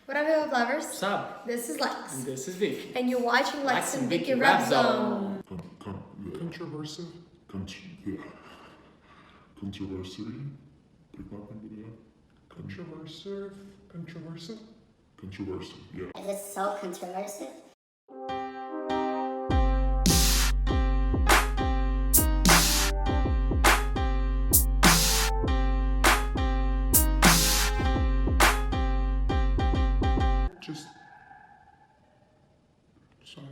What up, hip hop lovers? What's up? This is Lex. And this is Vicky. And you're watching Lex&Vikki Lex&Vikki Rap Rap Zone. Controversial. Controversial. Controversial, yeah. Is it so controversial? Just sorry,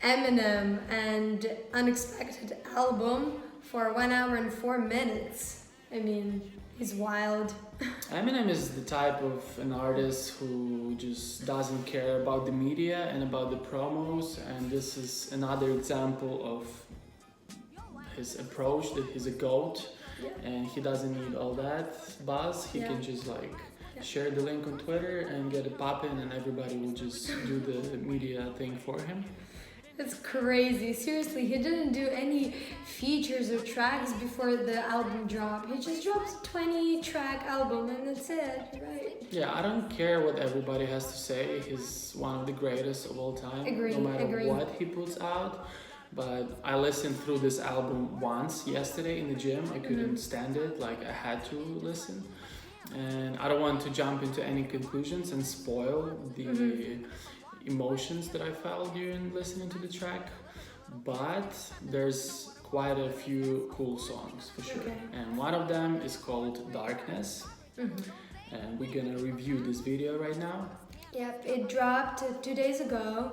Eminem and Unexpected album for 1 hour and 4 minutes. I mean, he's wild. Eminem is the type of an artist who just doesn't care about the media and about the promos, and this is another example of his approach that he's a GOAT, and he doesn't need all that buzz. He can just share the link on Twitter and get it popping, and everybody will just do the media thing for him. It's crazy. Seriously, he didn't do any features or tracks before the album dropped. He just dropped a 20-track album and that's it, right? Yeah, I don't care what everybody has to say. He's one of the greatest of all time, no matter what he puts out. But I listened through this album once yesterday in the gym. I couldn't stand it. I had to listen. And I don't want to jump into any conclusions and spoil the emotions that I felt during listening to the track, but there's quite a few cool songs for sure. And one of them is called Darkness, and we're gonna review this video right now. Yep, it dropped 2 days ago,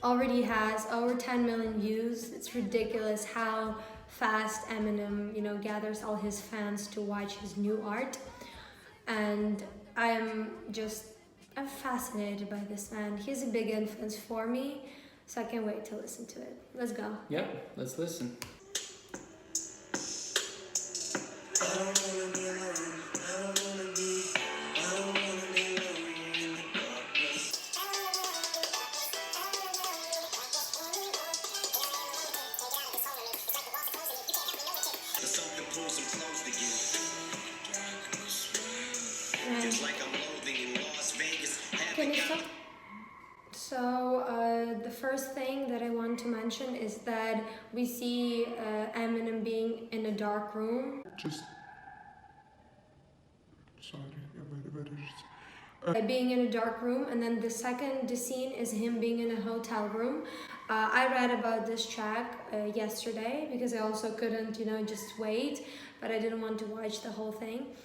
already has over 10 million views. It's ridiculous how fast Eminem, gathers all his fans to watch his new art. And I'm fascinated by this man. He's a big influence for me, so I can't wait to listen to it. Let's go. Yeah, let's listen. I don't wanna be alone. I don't wanna be alone in the darkness. Something pulls them close to you. It's like I'm loathing in Las Vegas. Can you stop? So the first thing that I want to mention is that we see Eminem being in a dark room. Just sorry, Being in a dark room, and then the second scene is him being in a hotel room. I read about this track yesterday because I also couldn't, just wait, but I didn't want to watch the whole thing.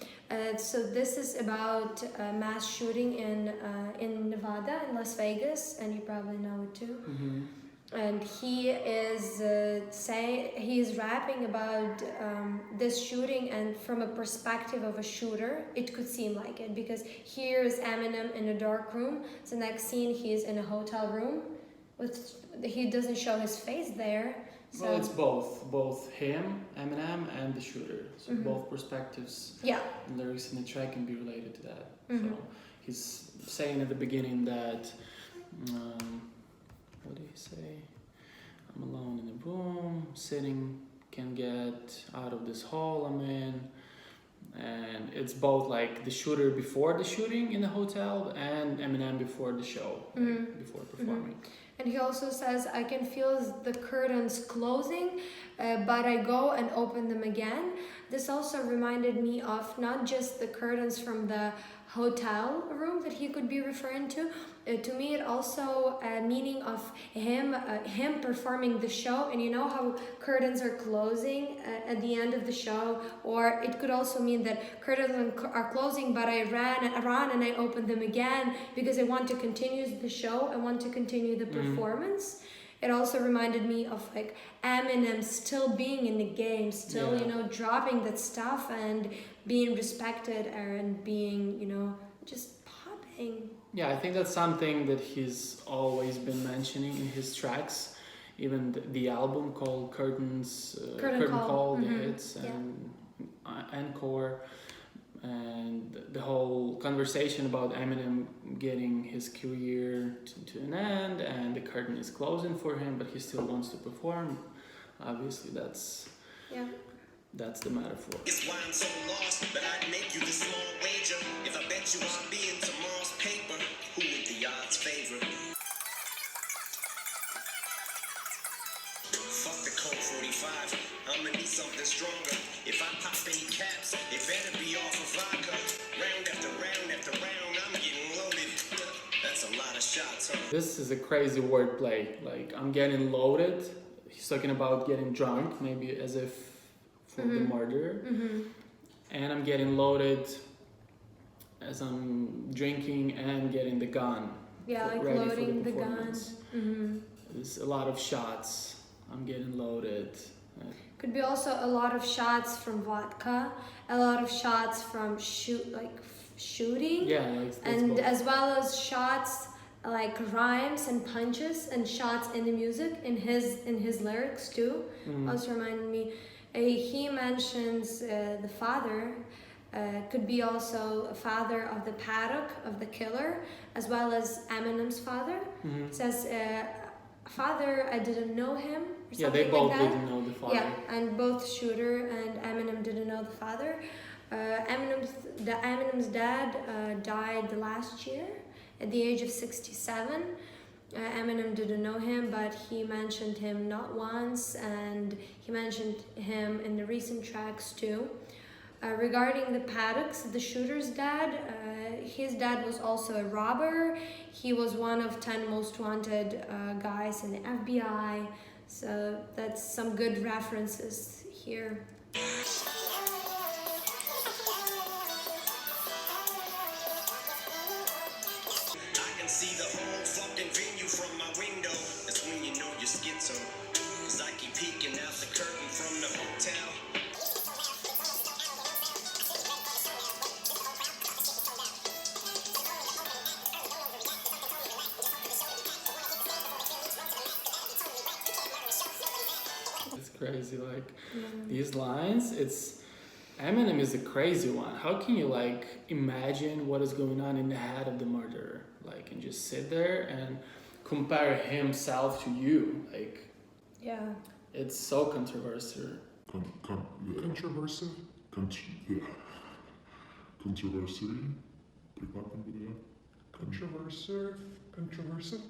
So this is about a mass shooting in Nevada, in Las Vegas, and you probably know it too. And he is he's rapping about this shooting, and from a perspective of a shooter, it could seem like it, because here's Eminem in a dark room. The next scene, he's in a hotel room. He doesn't show his face there. So. Well, it's both him, Eminem, and the shooter. So both perspectives. Yeah. Lyrics in the track can be related to that. So he's saying at the beginning that, what did he say? I'm alone in the room, sitting, can't get out of this hole I'm in. And it's both the shooter before the shooting in the hotel and Eminem before the show, before performing. And he also says, I can feel the curtains closing, but I go and open them again. This also reminded me of not just the curtains from the hotel room that he could be referring to. To me, it also meaning of him performing the show, and you know how curtains are closing at the end of the show, or it could also mean that curtains are closing, but I ran and I opened them again because I want to continue the show, I want to continue the performance. It also reminded me of Eminem still being in the game, still dropping that stuff and being respected and being just popping. Yeah, I think that's something that he's always been mentioning in his tracks. Even the album called Curtain Call, the hits, and Encore, and the whole conversation about Eminem getting his career to an end, and the curtain is closing for him, but he still wants to perform. Obviously, that's the metaphor. It's why I'm so lost, but I'd make you the small wager if I bet bet you I'll be in tomorrow's paper. Who would the odds favor? Fuck the Colt 45. I'ma need something stronger. If I pop any caps, it better be off of vodka. Round after round after round, I'm getting loaded. That's a lot of shots, huh? This is a crazy wordplay. Like, I'm getting loaded. He's talking about getting drunk, maybe as if for the murder. And I'm getting loaded as I'm drinking and getting the gun. Yeah, like ready loading for the gun. There's a lot of shots. I'm getting loaded. Could be also a lot of shots from vodka, a lot of shots from shooting. Yeah, like and both. as well as shots like rhymes and punches and shots in the music in his lyrics too. Also reminded me, he mentions the father. Could be also a father of the paddock of the killer, as well as Eminem's father. It says, father, I didn't know him. Or Yeah, they something both like that. didn't know the father. Yeah, and both Shooter and Eminem didn't know the father. Eminem's dad died last year at the age of 67. Eminem didn't know him, but he mentioned him not once, and he mentioned him in the recent tracks too. Regarding the Paddocks, the shooter's dad, his dad was also a robber. He was one of 10 most wanted guys in the FBI. So that's some good references here. I can see the whole fucking venue from my window. That's when you know you're schizo. 'Cause I keep peeking out the curtain from the hotel. It's crazy, like these lines, Eminem is a crazy one. How can you like imagine what is going on in the head of the murderer? Like, and just sit there and compare himself to you. Like, Yeah. it's so controversial. Controversial? Controversy? Прикладно буде, yeah? Controversial? Controversial?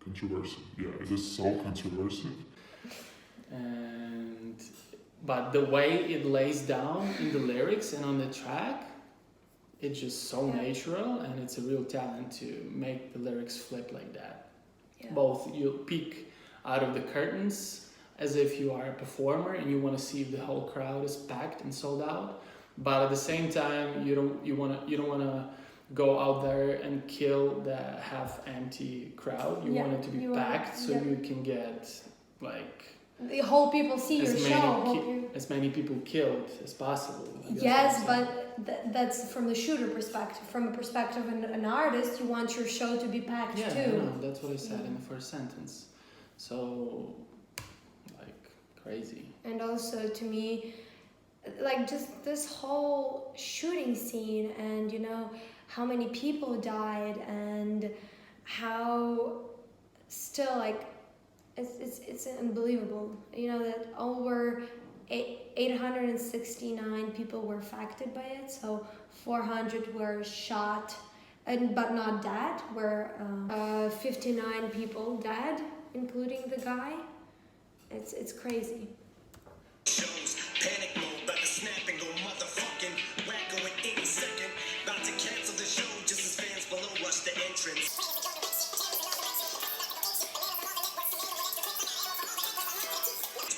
Controversial, yeah. Is this so controversial? But the way it lays down in the lyrics and on the track, it's just so natural, and it's a real talent to make the lyrics flip like that. Yeah. Both you peek out of the curtains as if you are a performer and you want to see if the whole crowd is packed and sold out, but at the same time you don't want to go out there and kill the half empty crowd. You want it to be packed so you can get like the whole people see your show. As many people killed as possible. Yes, but that's from the shooter perspective. From a perspective of an artist, you want your show to be packed too. Yeah, no, that's what I said in the first sentence. So, like, crazy. And also to me, like just this whole shooting scene, and you know how many people died, and how still like it's unbelievable. You know that over 869 people were affected by it. So 400 were shot, but not dead. Were 59 people dead, including the guy. It's crazy. Shows panic mode, about to snap and go motherfucking wacko in any second. About to cancel the show just as fans below rush the entrance.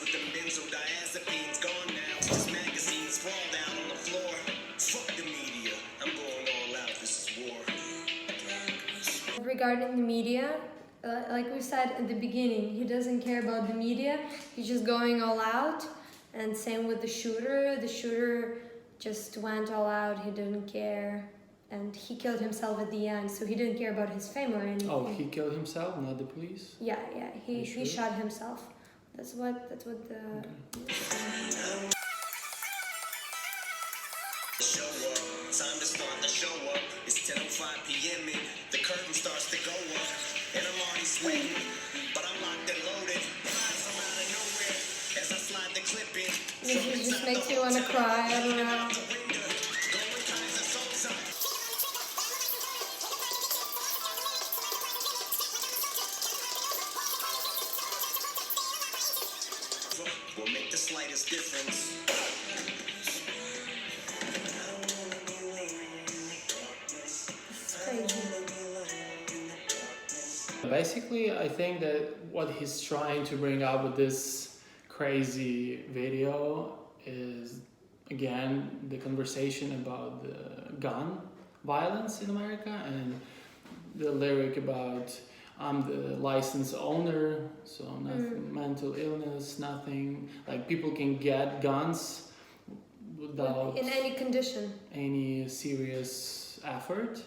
With them benzodiazepines gone now, this magazine sprawled out on the floor. Fuck the media, I'm going all out. This is war. Regarding the media, like we said at the beginning, he doesn't care about the media. He's just going all out. And same with the shooter. The shooter just went all out. He didn't care. And he killed himself at the end, so he didn't care about his fame or anything. Oh, he killed himself, not the police? Yeah, he sure? shot himself. That's what the... Show up, time to start the show up. It's 10:05 p.m. and the curtain starts to go up. And I'm already sweating, but I'm locked and loaded. Vibes from out of nowhere as I slide the clip in. It just makes you want to cry, I don't know. slightest difference. It's crazy. Basically, I think that what he's trying to bring up with this crazy video is, again, the conversation about the gun violence in America, and the lyric about I'm the license owner, so nothing, mental illness, nothing. Like, people can get guns without in any condition, any serious effort,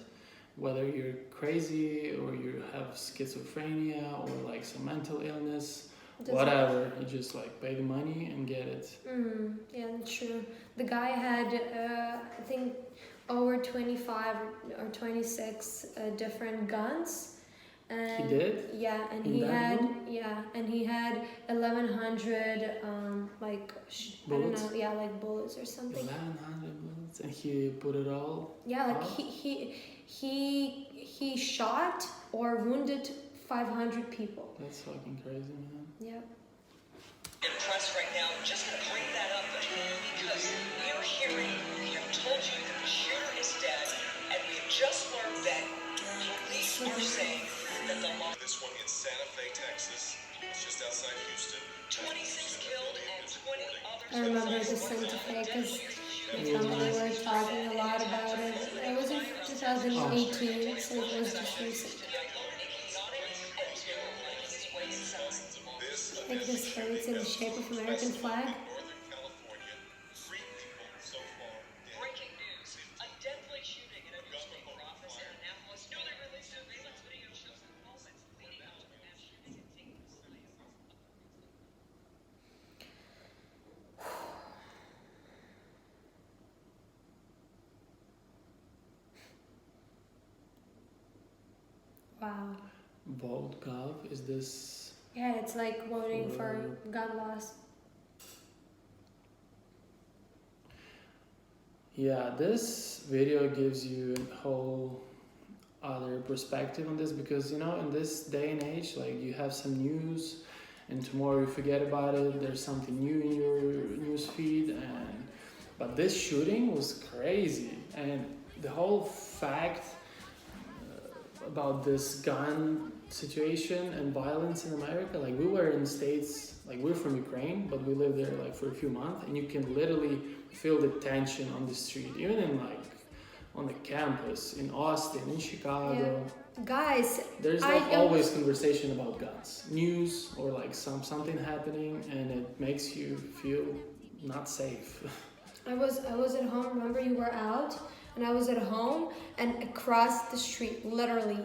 whether you're crazy or you have schizophrenia or like some mental illness, whatever. You just like pay the money and get it. Yeah, that's true. The guy had I think over 25 or 26 different guns. And He did? Yeah, and In he that had room? and he had 1,100 like I don't Bullets? know, yeah, like bullets or something. 1,100 bullets, and he put it all. Yeah, like out? he shot or wounded 500 people. That's fucking crazy, man. Yeah. Impressed right now. I'm just going to bring that up because we are hearing, we have told you that the shooter is dead, and we have just learned that police are saying that the law. This one in Santa Fe, Texas. It's just outside Houston. 26 killed and 20 others. I remember the Santa Fe because my family were talking a lot about it. It was in 2018, so it was just recent. Like this hair, it's in the shape of American flag. Northern California. 3 people so far dead. Breaking news. A deadly shooting in a newspaper office in Annapolis. Newly released surveillance video shows the moments leading up to the mass shooting in St. Louis. Wow. Vote Gov, is this? Yeah, it's like voting for gun laws. Yeah, this video gives you a whole other perspective on this, because you know, in this day and age, like, you have some news and tomorrow you forget about it, there's something new in your news feed, and but this shooting was crazy, and the whole fact about this gun situation and violence in America, like, we were in the States, like, we're from Ukraine, but we lived there like for a few months, and you can literally feel the tension on the street, even in like on the campus in Austin, in Chicago. Yeah. Guys, there's like always conversation about guns, news, or like something happening, and it makes you feel not safe. I was at home. Remember, you were out, and I was at home, and across the street, literally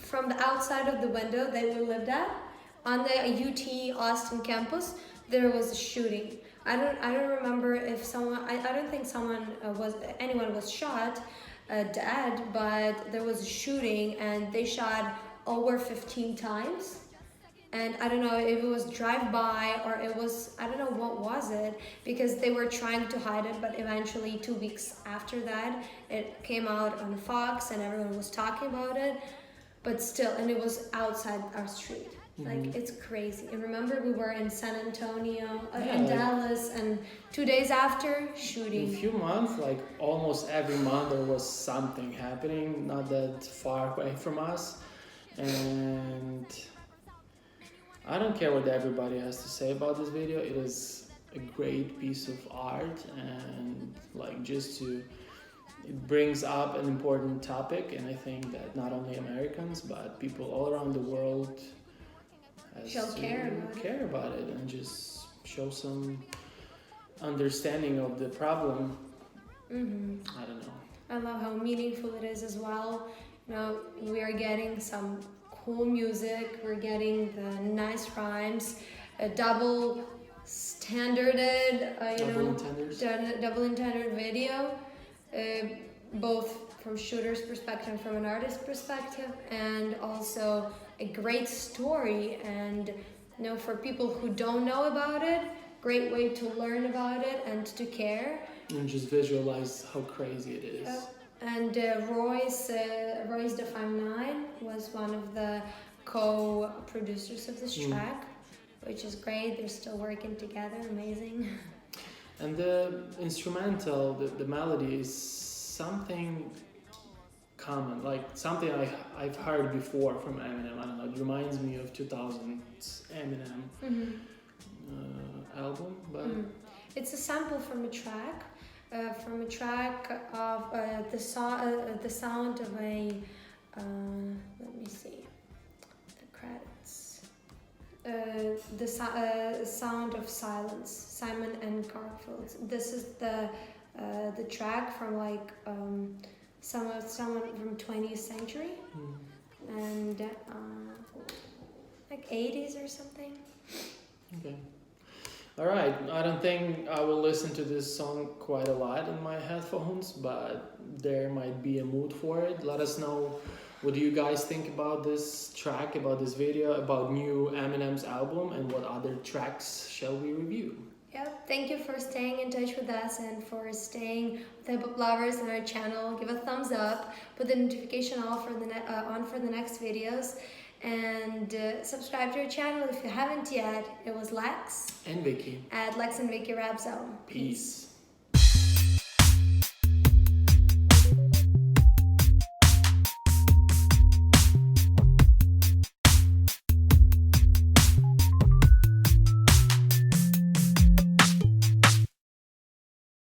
from the outside of the window that we lived at, on the UT Austin campus, there was a shooting. I don't remember if someone. I don't think anyone was shot dead, but there was a shooting, and they shot over 15 times. And I don't know if it was drive-by or it was, I don't know what was it, because they were trying to hide it, but eventually 2 weeks after that, it came out on Fox and everyone was talking about it, but still, and it was outside our street. Like, it's crazy. And remember, we were in San Antonio, in Dallas, and 2 days after, shooting. In a few months, like almost every month, there was something happening, not that far away from us, and I don't care what everybody has to say about this video. It is a great piece of art, and like, it brings up an important topic, and I think that not only Americans but people all around the world has to care about it and just show some understanding of the problem. I don't know. I love how meaningful it is as well. You know, we are getting some cool music, we're getting the nice rhymes, a double standarded, double intended video, both from shooter's perspective and from an artist's perspective, and also a great story. And you know, for people who don't know about it, great way to learn about it and to care. And just visualize how crazy it is. And Royce the 5'9" was one of the co-producers of this track. which is great. They're still working together, amazing. And the instrumental, the melody is something common, like something I've heard before from Eminem. I don't know, it reminds me of 2000's Eminem album, but it's a sample from a track of the sound of a let me see the credits. Sound of Silence, Simon and Garfield. This is the track from like someone from 20th century and like 80s or something. Okay. All right. I don't think I will listen to this song quite a lot in my headphones, but there might be a mood for it. Let us know what do you guys think about this track, about this video, about new Eminem's album, and what other tracks shall we review? Yep. Thank you for staying in touch with us and for staying with hip-hop lovers on our channel. Give a thumbs up, put the notification on for the next videos, and subscribe to our channel if you haven't yet. It was Lex and Vikki at Lex&Vikki Rap Zone. Peace.